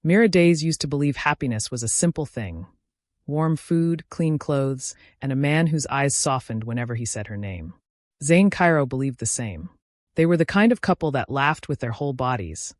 Mira days used to believe happiness was a simple thing. Warm food, clean clothes, and a man whose eyes softened whenever he said her name. Zane Cairo believed the same. They were the kind of couple that laughed with their whole bodies,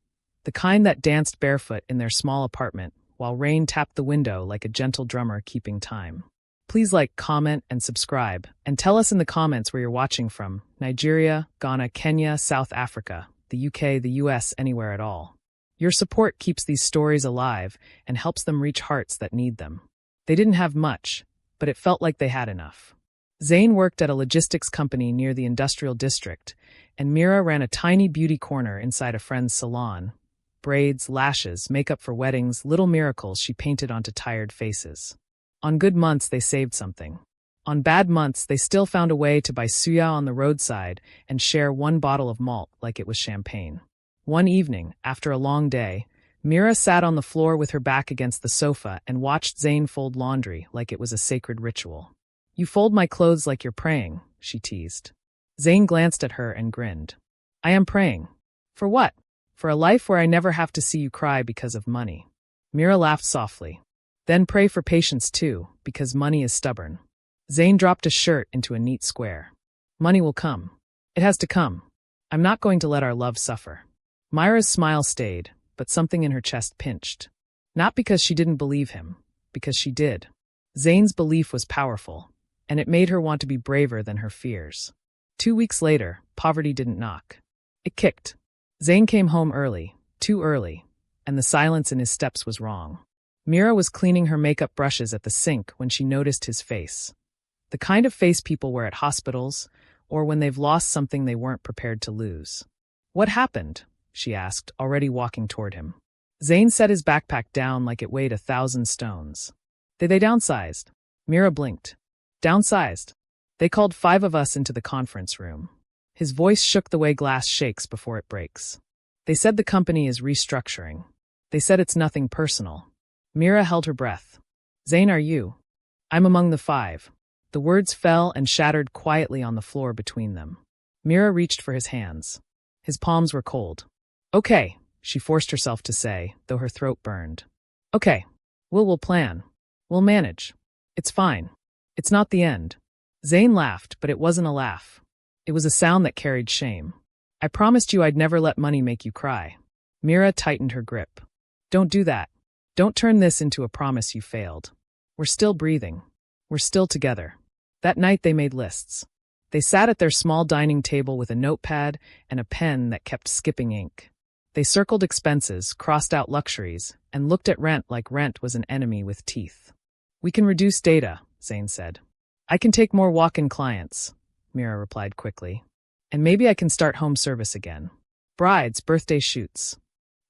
the kind that danced barefoot in their small apartment, while rain tapped the window like a gentle drummer keeping time. Please like, comment, and subscribe, and tell us in the comments where you're watching from: Nigeria, Ghana, Kenya, South Africa, the UK, the US, anywhere at all. Your support keeps these stories alive and helps them reach hearts that need them. They didn't have much, but it felt like they had enough. Zane worked at a logistics company near the industrial district, and Mira ran a tiny beauty corner inside a friend's salon. Braids, lashes, makeup for weddings, little miracles she painted onto tired faces. On good months, they saved something. On bad months, they still found a way to buy suya on the roadside and share one bottle of malt like it was champagne. One evening, after a long day, Mira sat on the floor with her back against the sofa and watched Zane fold laundry like it was a sacred ritual. "You fold my clothes like you're praying," she teased. Zane glanced at her and grinned. "I am praying. For what? For a life where I never have to see you cry because of money." Mira laughed softly. "Then pray for patience too, because money is stubborn." Zane dropped a shirt into a neat square. "Money will come. It has to come. I'm not going to let our love suffer." Myra's smile stayed, but something in her chest pinched. Not because she didn't believe him, because she did. Zane's belief was powerful, and it made her want to be braver than her fears. 2 weeks later, poverty didn't knock. It kicked. Zane came home early, too early, and the silence in his steps was wrong. Mira was cleaning her makeup brushes at the sink when she noticed his face. The kind of face people wear at hospitals, or when they've lost something they weren't prepared to lose. "What happened?" she asked, already walking toward him. Zane set his backpack down like it weighed 1,000 stones. "They downsized." Mira blinked. "Downsized? They called 5 of us into the conference room." His voice shook the way glass shakes before it breaks. "They said the company is restructuring. They said it's nothing personal." Mira held her breath. "Zane, are you?" "I'm among the 5. The words fell and shattered quietly on the floor between them. Mira reached for his hands. His palms were cold. "Okay," she forced herself to say, though her throat burned. "Okay. We'll plan. We'll manage. It's fine. It's not the end." Zane laughed, but it wasn't a laugh. It was a sound that carried shame. "I promised you I'd never let money make you cry." Mira tightened her grip. "Don't do that. Don't turn this into a promise you failed. We're still breathing. We're still together." That night they made lists. They sat at their small dining table with a notepad and a pen that kept skipping ink. They circled expenses, crossed out luxuries, and looked at rent like rent was an enemy with teeth. "We can reduce data," Zane said. "I can take more walk-in clients," Mira replied quickly. "And maybe I can start home service again. Brides, birthday shoots."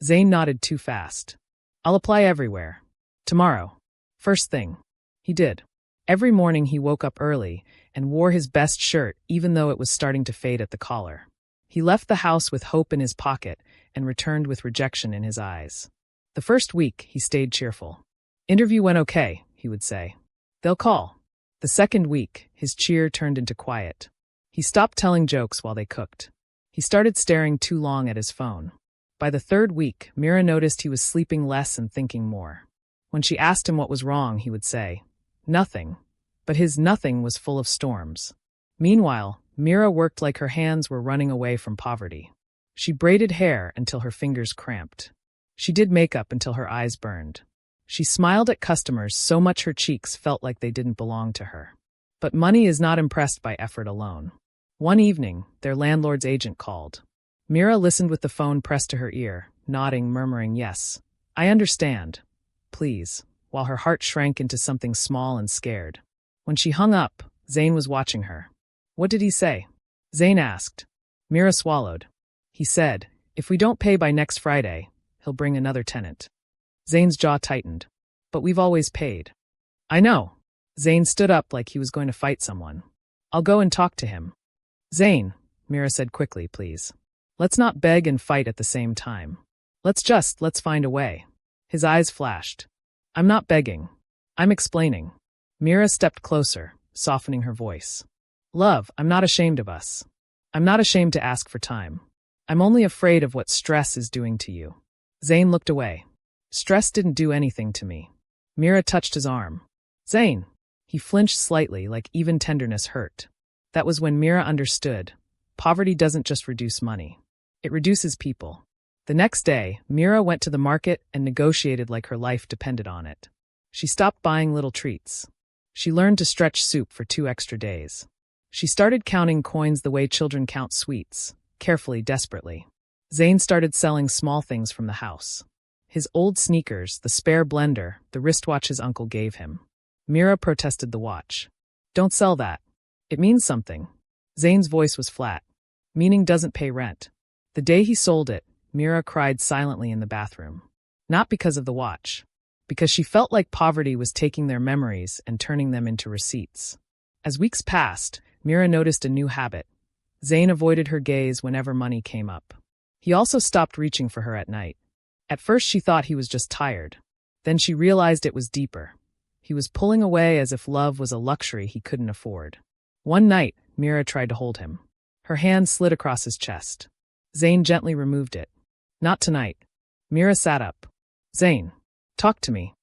Zane nodded too fast. "I'll apply everywhere. Tomorrow. First thing." He did. Every morning he woke up early and wore his best shirt even though it was starting to fade at the collar. He left the house with hope in his pocket and returned with rejection in his eyes. The first week, he stayed cheerful. "Interview went okay," he would say. "They'll call." The second week, his cheer turned into quiet. He stopped telling jokes while they cooked. He started staring too long at his phone. By the third week, Mira noticed he was sleeping less and thinking more. When she asked him what was wrong, he would say, "Nothing." But his nothing was full of storms. Meanwhile, Mira worked like her hands were running away from poverty. She braided hair until her fingers cramped. She did makeup until her eyes burned. She smiled at customers so much her cheeks felt like they didn't belong to her. But money is not impressed by effort alone. One evening, their landlord's agent called. Mira listened with the phone pressed to her ear, nodding, murmuring, "Yes, I understand. Please," while her heart shrank into something small and scared. When she hung up, Zane was watching her. "What did he say?" Zane asked. Mira swallowed. "He said, if we don't pay by next Friday, he'll bring another tenant." Zane's jaw tightened. "But we've always paid." "I know." Zane stood up like he was going to fight someone. "I'll go and talk to him." "Zane," Mira said quickly, "please. Let's not beg and fight at the same time. Let's find a way." His eyes flashed. "I'm not begging. I'm explaining." Mira stepped closer, softening her voice. "Love, I'm not ashamed of us. I'm not ashamed to ask for time. I'm only afraid of what stress is doing to you." Zane looked away. Stress didn't do anything to me. Mira touched his arm. Zane. He flinched slightly, like even tenderness hurt. That was when Mira understood. Poverty doesn't just reduce money. It reduces people. The next day, Mira went to the market and negotiated like her life depended on it. She stopped buying little treats. She learned to stretch soup for 2 extra days. She started counting coins the way children count sweets, carefully, desperately. Zane started selling small things from the house. His old sneakers, the spare blender, the wristwatch his uncle gave him. Mira protested the watch. Don't sell that. It means something. Zane's voice was flat. Meaning doesn't pay rent. The day he sold it, Mira cried silently in the bathroom. Not because of the watch. Because she felt like poverty was taking their memories and turning them into receipts. As weeks passed, Mira noticed a new habit. Zane avoided her gaze whenever money came up. He also stopped reaching for her at night. At first she thought he was just tired. Then she realized it was deeper. He was pulling away as if love was a luxury he couldn't afford. One night, Mira tried to hold him. Her hand slid across his chest. Zane gently removed it. Not tonight. Mira sat up. Zane, talk to me.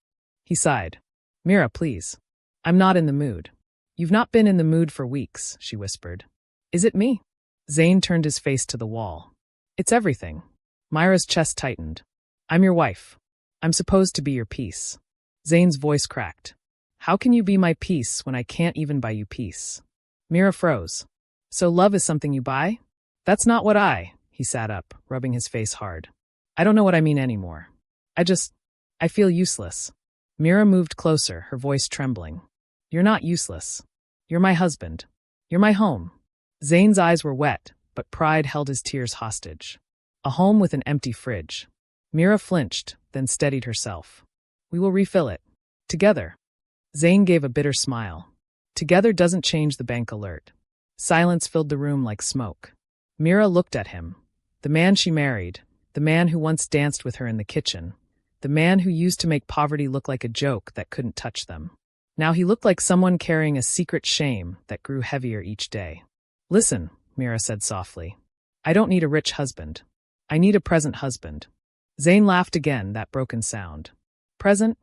He sighed. Mira, please. I'm not in the mood. You've not been in the mood for weeks, she whispered. Is it me? Zane turned his face to the wall. It's everything. Mira's chest tightened. I'm your wife. I'm supposed to be your peace. Zane's voice cracked. How can you be my peace when I can't even buy you peace? Mira froze. So love is something you buy? That's not what He sat up, rubbing his face hard. I don't know what I mean anymore. I feel useless. Mira moved closer, her voice trembling. You're not useless. You're my husband. You're my home. Zane's eyes were wet, but pride held his tears hostage. A home with an empty fridge. Mira flinched, then steadied herself. We will refill it. Together. Zane gave a bitter smile. Together doesn't change the bank alert. Silence filled the room like smoke. Mira looked at him. The man she married, the man who once danced with her in the kitchen, the man who used to make poverty look like a joke that couldn't touch them. Now he looked like someone carrying a secret shame that grew heavier each day. Listen, Mira said softly. I don't need a rich husband. I need a present husband. Zane laughed again, that broken sound. Present?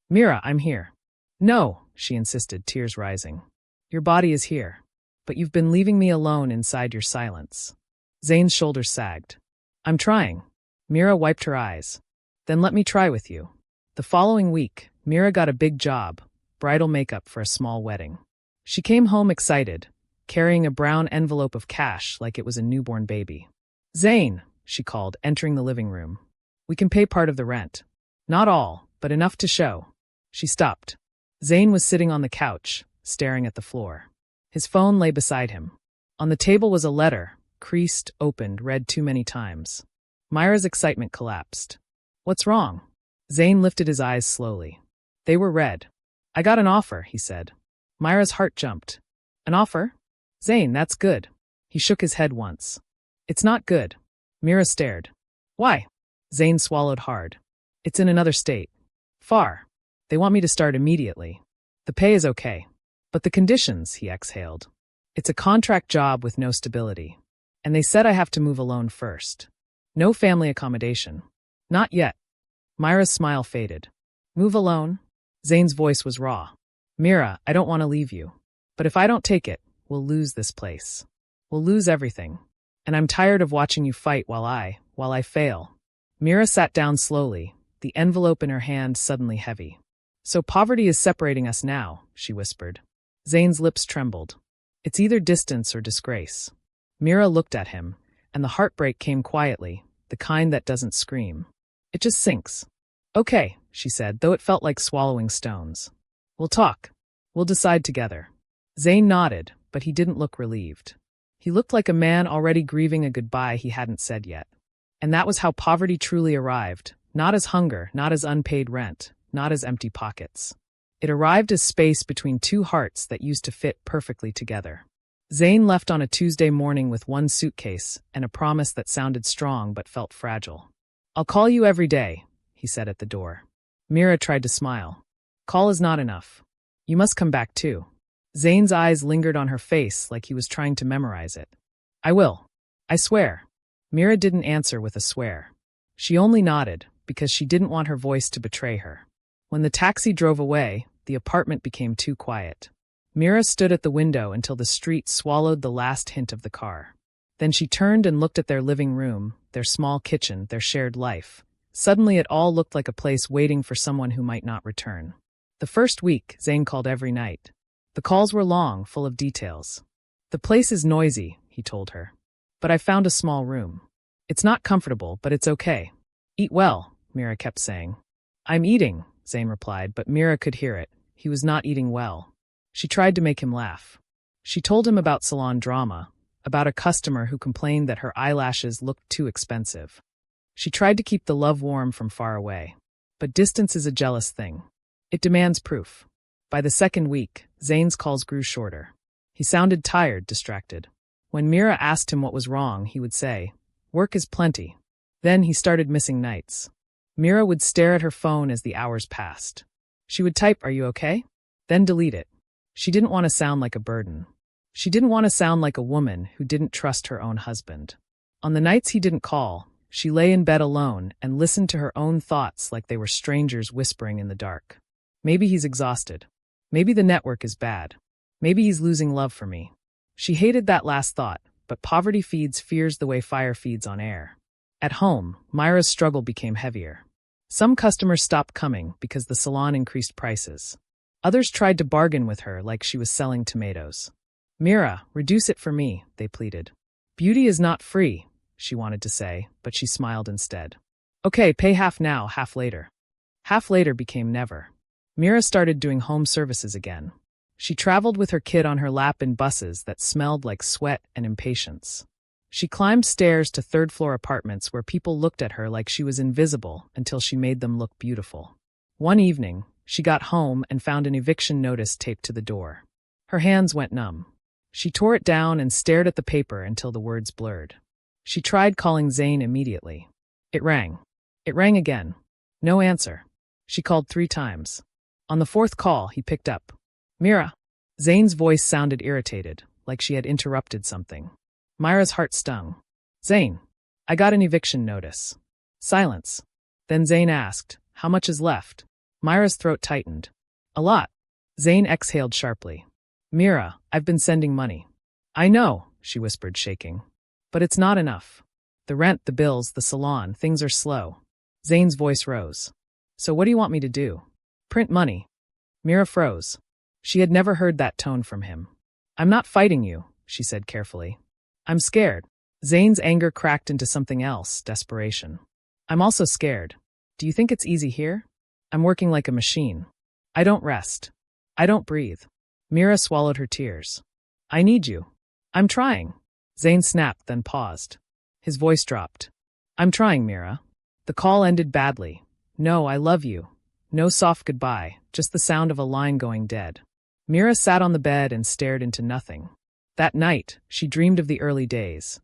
Mira, I'm here. No, she insisted, tears rising. Your body is here. But you've been leaving me alone inside your silence. Zane's shoulders sagged. I'm trying. Mira wiped her eyes. Then let me try with you. The following week, Mira got a big job, bridal makeup for a small wedding. She came home excited, carrying a brown envelope of cash like it was a newborn baby. Zane, she called, entering the living room. We can pay part of the rent. Not all, but enough to show. She stopped. Zane was sitting on the couch, staring at the floor. His phone lay beside him. On the table was a letter, creased, opened, read too many times. Mira's excitement collapsed. What's wrong? Zane lifted his eyes slowly. They were red. I got an offer, he said. Mira's heart jumped. An offer? Zane, that's good. He shook his head once. It's not good. Mira stared. Why? Zane swallowed hard. It's in another state. Far. They want me to start immediately. The pay is okay. But the conditions, he exhaled. It's a contract job with no stability. And they said I have to move alone first. No family accommodation. Not yet. Mira's smile faded. Move alone? Zane's voice was raw. Mira, I don't want to leave you. But if I don't take it, we'll lose this place. We'll lose everything. And I'm tired of watching you fight while I fail. Mira sat down slowly, the envelope in her hand suddenly heavy. So poverty is separating us now, she whispered. Zane's lips trembled. It's either distance or disgrace. Mira looked at him, and the heartbreak came quietly, the kind that doesn't scream. It just sinks. Okay, she said, though it felt like swallowing stones. We'll talk. We'll decide together. Zane nodded, but he didn't look relieved. He looked like a man already grieving a goodbye he hadn't said yet. And that was how poverty truly arrived, not as hunger, not as unpaid rent, not as empty pockets. It arrived as space between two hearts that used to fit perfectly together. Zane left on a Tuesday morning with one suitcase and a promise that sounded strong but felt fragile. I'll call you every day, he said at the door. Mira tried to smile. Call is not enough. You must come back too. Zane's eyes lingered on her face like he was trying to memorize it. I will. I swear. Mira didn't answer with a swear. She only nodded, because she didn't want her voice to betray her. When the taxi drove away, the apartment became too quiet. Mira stood at the window until the street swallowed the last hint of the car. Then she turned and looked at their living room, their small kitchen, their shared life. Suddenly it all looked like a place waiting for someone who might not return. The first week, Zane called every night. The calls were long, full of details. "The place is noisy," he told her. "But I found a small room. It's not comfortable, but it's okay. Eat well," Mira kept saying. "I'm eating," Zane replied, but Mira could hear it. He was not eating well. She tried to make him laugh. She told him about salon drama, about a customer who complained that her eyelashes looked too expensive. She tried to keep the love warm from far away. But distance is a jealous thing. It demands proof. By the second week, Zane's calls grew shorter. He sounded tired, distracted. When Mira asked him what was wrong, he would say, "Work is plenty." Then he started missing nights. Mira would stare at her phone as the hours passed. She would type, "Are you okay?" Then delete it. She didn't want to sound like a burden. She didn't want to sound like a woman who didn't trust her own husband. On the nights he didn't call, she lay in bed alone and listened to her own thoughts like they were strangers whispering in the dark. Maybe he's exhausted. Maybe the network is bad. Maybe he's losing love for me. She hated that last thought, but poverty feeds fears the way fire feeds on air. At home, Myra's struggle became heavier. Some customers stopped coming because the salon increased prices. Others tried to bargain with her like she was selling tomatoes. "Mira, reduce it for me," they pleaded. "Beauty is not free," she wanted to say, but she smiled instead. "Okay, pay half now, half later." Half later became never. Mira started doing home services again. She traveled with her kid on her lap in buses that smelled like sweat and impatience. She climbed stairs to third-floor apartments where people looked at her like she was invisible until she made them look beautiful. One evening, she got home and found an eviction notice taped to the door. Her hands went numb. She tore it down and stared at the paper until the words blurred. She tried calling Zane immediately. It rang. It rang again. No answer. She called 3 times. On the 4th call, he picked up. "Mira." Zane's voice sounded irritated, like she had interrupted something. Myra's heart stung. "Zane, I got an eviction notice." Silence. Then Zane asked, "How much is left?" Myra's throat tightened. "A lot." Zane exhaled sharply. "Mira, I've been sending money." "I know," she whispered, shaking. "But it's not enough. The rent, the bills, the salon, things are slow." Zane's voice rose. "So what do you want me to do? Print money?" Mira froze. She had never heard that tone from him. "I'm not fighting you," she said carefully. "I'm scared." Zane's anger cracked into something else, desperation. "I'm also scared. Do you think it's easy here? I'm working like a machine. I don't rest. I don't breathe." Mira swallowed her tears. "I need you." "I'm trying." Zane snapped, then paused. His voice dropped. "I'm trying, Mira." The call ended badly. No, I love you. No soft goodbye, just the sound of a line going dead. Mira sat on the bed and stared into nothing. That night, she dreamed of the early days,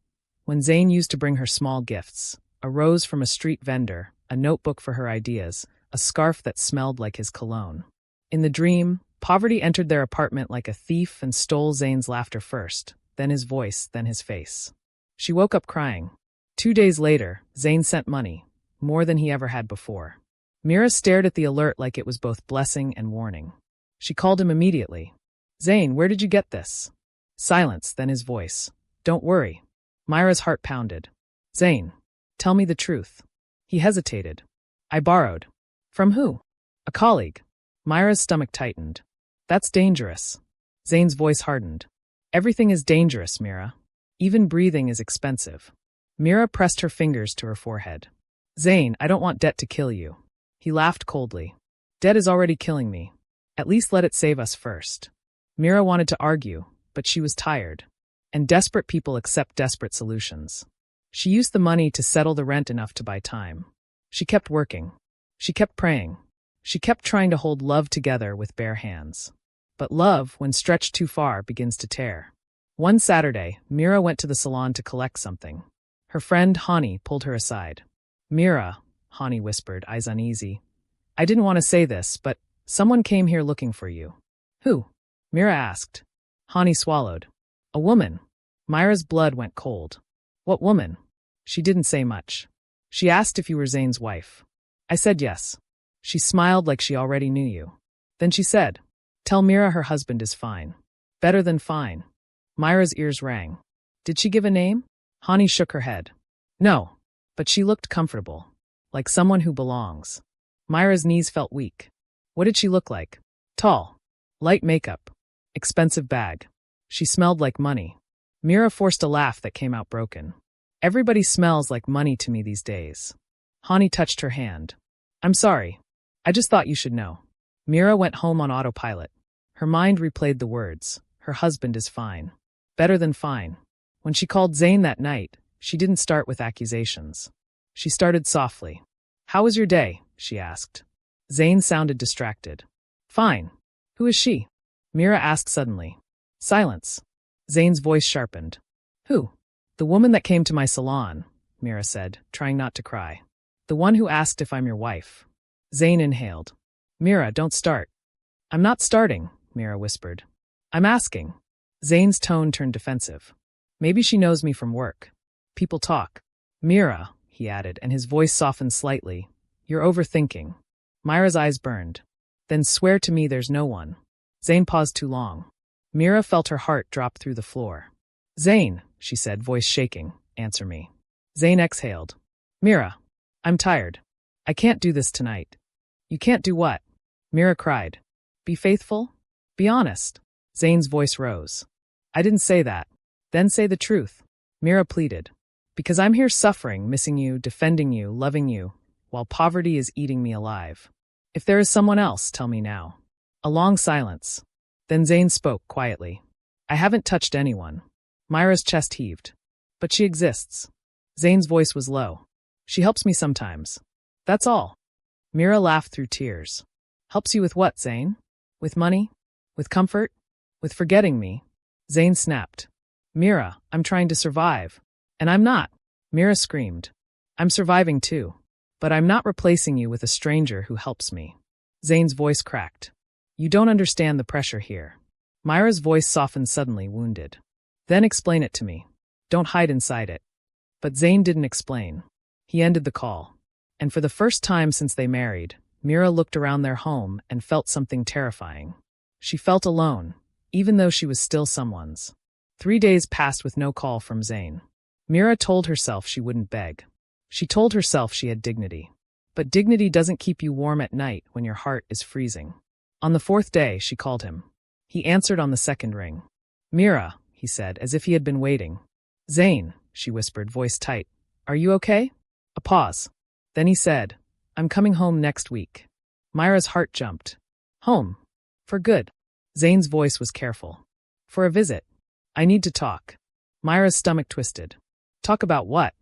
when Zane used to bring her small gifts, a rose from a street vendor, a notebook for her ideas, a scarf that smelled like his cologne. In the dream, poverty entered their apartment like a thief and stole Zane's laughter first, then his voice, then his face. She woke up crying. 2 days later, Zane sent money, more than he ever had before. Mira stared at the alert like it was both blessing and warning. She called him immediately. "Zane, where did you get this?" Silence, then his voice. "Don't worry." Myra's heart pounded. "Zane, tell me the truth." He hesitated. "I borrowed." "From who?" "A colleague." Myra's stomach tightened. "That's dangerous." Zane's voice hardened. "Everything is dangerous, Mira. Even breathing is expensive." Mira pressed her fingers to her forehead. "Zane, I don't want debt to kill you." He laughed coldly. "Debt is already killing me. At least let it save us first." Mira wanted to argue, but she was tired. And desperate people accept desperate solutions. She used the money to settle the rent enough to buy time. She kept working. She kept praying. She kept trying to hold love together with bare hands. But love, when stretched too far, begins to tear. One Saturday, Mira went to the salon to collect something. Her friend, Hani, pulled her aside. "Mira," Hani whispered, eyes uneasy. "I didn't want to say this, but someone came here looking for you." "Who?" Mira asked. Hani swallowed. "A woman." Myra's blood went cold. "What woman?" She didn't say much. "She asked if you were Zane's wife." I said yes. She smiled like she already knew you. Then she said, tell Mira her husband is fine. Better than fine. Myra's ears rang. Did she give a name? Hani shook her head. No, but she looked comfortable, like someone who belongs. Myra's knees felt weak. What did she look like? Tall. Light makeup. Expensive bag. She smelled like money. Mira forced a laugh that came out broken. Everybody smells like money to me these days. Hani touched her hand. I'm sorry. I just thought you should know. Mira went home on autopilot. Her mind replayed the words. Her husband is fine. Better than fine. When she called Zayn that night, she didn't start with accusations. She started softly. How was your day? She asked. Zayn sounded distracted. Fine. Who is she? Mira asked suddenly. Silence. Zayn's voice sharpened. Who? The woman that came to my salon, Mira said, trying not to cry. The one who asked if I'm your wife. Zayn inhaled. Mira, don't start. I'm not starting, Mira whispered. I'm asking. Zayn's tone turned defensive. Maybe she knows me from work. People talk. Mira, he added, and his voice softened slightly. You're overthinking. Myra's eyes burned. Then swear to me there's no one. Zayn paused too long. Mira felt her heart drop through the floor. Zayn, she said, voice shaking, answer me. Zayn exhaled. Mira, I'm tired. I can't do this tonight. You can't do what? Mira cried. Be faithful? Be honest. Zayn's voice rose. I didn't say that. Then say the truth. Mira pleaded. Because I'm here suffering, missing you, defending you, loving you, while poverty is eating me alive. If there is someone else, tell me now. A long silence. Then Zayn spoke quietly. I haven't touched anyone. Myra's chest heaved. But she exists. Zayn's voice was low. She helps me sometimes. That's all. Mira laughed through tears. Helps you with what, Zayn? With money? With comfort? With forgetting me? Zayn snapped. Mira, I'm trying to survive. And I'm not. Mira screamed. I'm surviving too. But I'm not replacing you with a stranger who helps me. Zayn's voice cracked. You don't understand the pressure here. Myra's voice softened suddenly, wounded. Then explain it to me. Don't hide inside it. But Zayn didn't explain. He ended the call. And for the first time since they married, Mira looked around their home and felt something terrifying. She felt alone, even though she was still someone's. 3 days passed with no call from Zayn. Mira told herself she wouldn't beg. She told herself she had dignity. But dignity doesn't keep you warm at night when your heart is freezing. On the 4th day, she called him. He answered on the 2nd ring. Mira, he said, as if he had been waiting. Zayn, she whispered, voice tight. Are you okay? A pause. Then he said, I'm coming home next week. Myra's heart jumped. Home? For good. Zayn's voice was careful. For a visit. I need to talk. Myra's stomach twisted. Talk about what?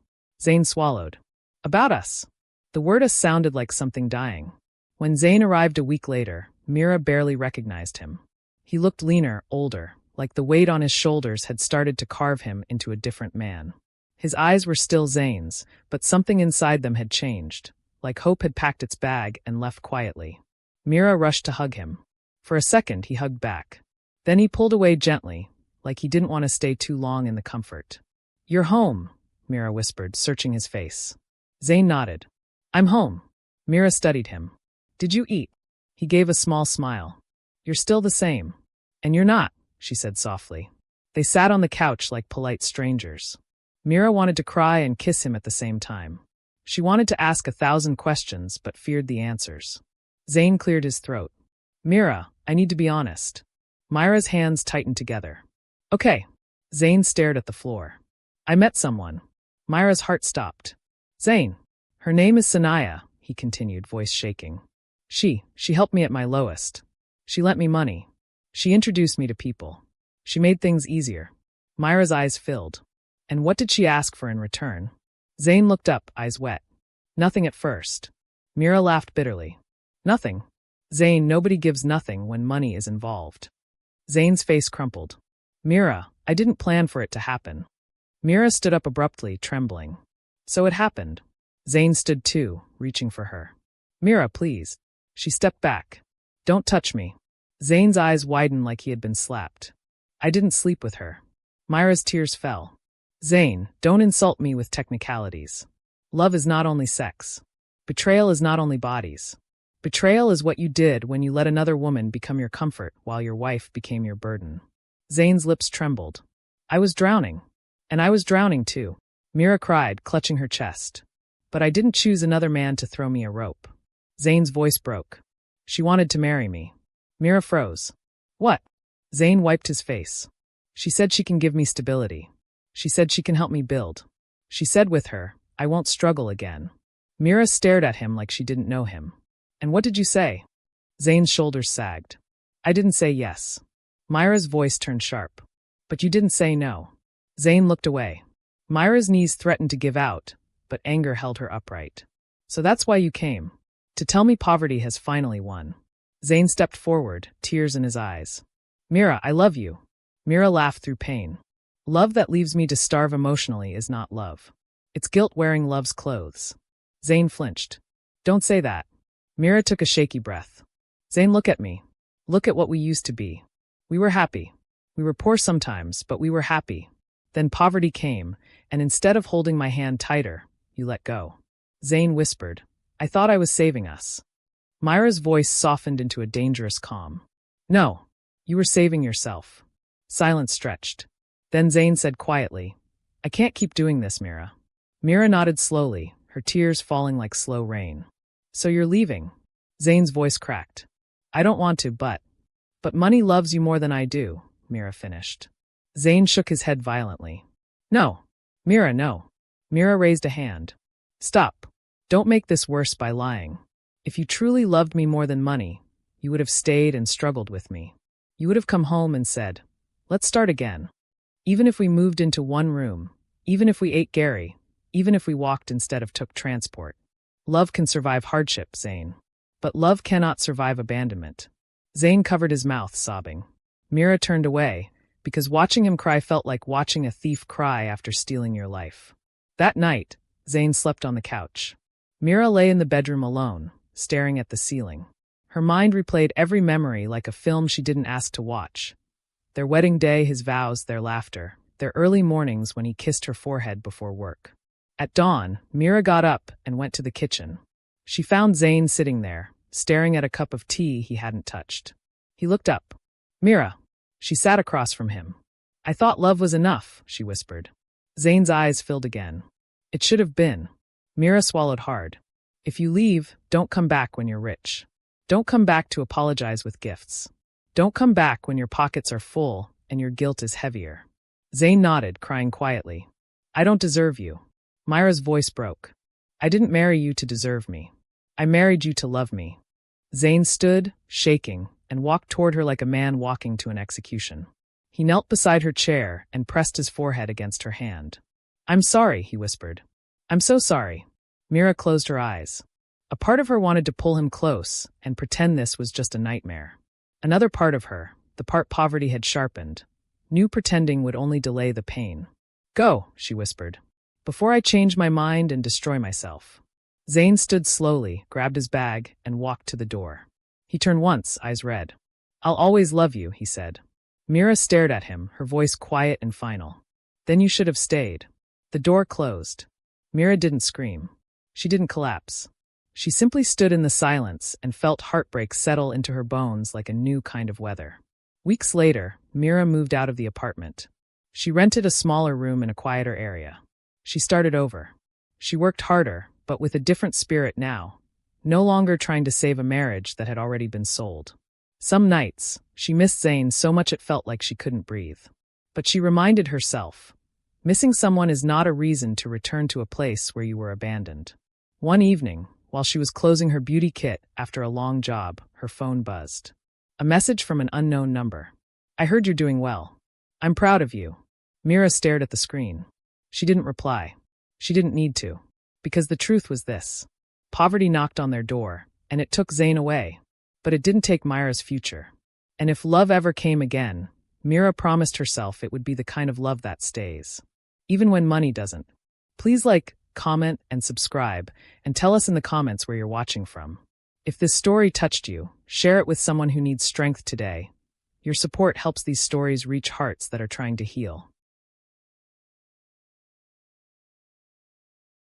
Zayn swallowed. About us. The word us sounded like something dying. When Zayn arrived a week later, Mira barely recognized him. He looked leaner, older, like the weight on his shoulders had started to carve him into a different man. His eyes were still Zayn's, but something inside them had changed, like hope had packed its bag and left quietly. Mira rushed to hug him. For a second, he hugged back. Then he pulled away gently, like he didn't want to stay too long in the comfort. You're home, Mira whispered, searching his face. Zayn nodded. I'm home. Mira studied him. Did you eat? He gave a small smile. You're still the same. And you're not, she said softly. They sat on the couch like polite strangers. Mira wanted to cry and kiss him at the same time. She wanted to ask 1,000 questions, but feared the answers. Zayn cleared his throat. Mira, I need to be honest. Myra's hands tightened together. Okay. Zayn stared at the floor. I met someone. Myra's heart stopped. Zayn. Her name is Sanaya, he continued, voice shaking. She helped me at my lowest. She lent me money. She introduced me to people. She made things easier. Myra's eyes filled. And what did she ask for in return? Zayn looked up, eyes wet. Nothing at first. Mira laughed bitterly. Nothing. Zayn, nobody gives nothing when money is involved. Zayn's face crumpled. Mira, I didn't plan for it to happen. Mira stood up abruptly, trembling. So it happened. Zayn stood too, reaching for her. Mira, please. She stepped back. Don't touch me. Zayn's eyes widened like he had been slapped. I didn't sleep with her. Myra's tears fell. Zayn, don't insult me with technicalities. Love is not only sex. Betrayal is not only bodies. Betrayal is what you did when you let another woman become your comfort while your wife became your burden. Zane's lips trembled. I was drowning. And I was drowning too. Mira cried, clutching her chest. But I didn't choose another man to throw me a rope. Zane's voice broke. She wanted to marry me. Mira froze. What? Zane wiped his face. She said she can give me stability. She said she can help me build. She said with her, I won't struggle again. Mira stared at him like she didn't know him. And what did you say? Zane's shoulders sagged. I didn't say yes. Myra's voice turned sharp. But you didn't say no. Zane looked away. Myra's knees threatened to give out, but anger held her upright. So that's why you came. To tell me poverty has finally won. Zane stepped forward, tears in his eyes. Mira, I love you. Mira laughed through pain. Love that leaves me to starve emotionally is not love. It's guilt wearing love's clothes. Zane flinched. Don't say that. Mira took a shaky breath. Zane, look at me. Look at what we used to be. We were happy. We were poor sometimes, but we were happy. Then poverty came, and instead of holding my hand tighter, you let go. Zane whispered, I thought I was saving us. Myra's voice softened into a dangerous calm. No, you were saving yourself. Silence stretched. Then Zane said quietly, I can't keep doing this, Mira. Mira nodded slowly, her tears falling like slow rain. So you're leaving? Zane's voice cracked. I don't want to, but money loves you more than I do, Mira finished. Zane shook his head violently. No. Mira, no. Mira raised a hand. Stop. Don't make this worse by lying. If you truly loved me more than money, you would have stayed and struggled with me. You would have come home and said, let's start again. Even if we moved into one room, even if we ate Gary, even if we walked instead of took transport. Love can survive hardship, Zane. But love cannot survive abandonment. Zane covered his mouth, sobbing. Mira turned away, because watching him cry felt like watching a thief cry after stealing your life. That night, Zane slept on the couch. Mira lay in the bedroom alone, staring at the ceiling. Her mind replayed every memory like a film she didn't ask to watch. Their wedding day, his vows, their laughter, their early mornings when he kissed her forehead before work. At dawn, Mira got up and went to the kitchen. She found Zane sitting there, staring at a cup of tea he hadn't touched. He looked up. Mira. She sat across from him. I thought love was enough, she whispered. Zane's eyes filled again. It should have been. Mira swallowed hard. If you leave, don't come back when you're rich. Don't come back to apologize with gifts. Don't come back when your pockets are full and your guilt is heavier. Zane nodded, crying quietly. I don't deserve you. Myra's voice broke. I didn't marry you to deserve me. I married you to love me. Zane stood, shaking, and walked toward her like a man walking to an execution. He knelt beside her chair and pressed his forehead against her hand. I'm sorry, he whispered. I'm so sorry. Mira closed her eyes. A part of her wanted to pull him close and pretend this was just a nightmare. Another part of her, the part poverty had sharpened, knew pretending would only delay the pain. Go, she whispered, before I change my mind and destroy myself. Zane stood slowly, grabbed his bag, and walked to the door. He turned once, eyes red. I'll always love you, he said. Mira stared at him, her voice quiet and final. Then you should have stayed. The door closed. Mira didn't scream. She didn't collapse. She simply stood in the silence and felt heartbreak settle into her bones like a new kind of weather. Weeks later, Mira moved out of the apartment. She rented a smaller room in a quieter area. She started over. She worked harder, but with a different spirit now, no longer trying to save a marriage that had already been sold. Some nights, she missed Zane so much it felt like she couldn't breathe. But she reminded herself, missing someone is not a reason to return to a place where you were abandoned. One evening, while she was closing her beauty kit after a long job, her phone buzzed. A message from an unknown number. I heard you're doing well. I'm proud of you. Mira stared at the screen. She didn't reply. She didn't need to. Because the truth was this. Poverty knocked on their door, and it took Zane away. But it didn't take Myra's future. And if love ever came again, Mira promised herself it would be the kind of love that stays. Even when money doesn't. Please like, comment, and subscribe, and tell us in the comments where you're watching from. If this story touched you, share it with someone who needs strength today. Your support helps these stories reach hearts that are trying to heal.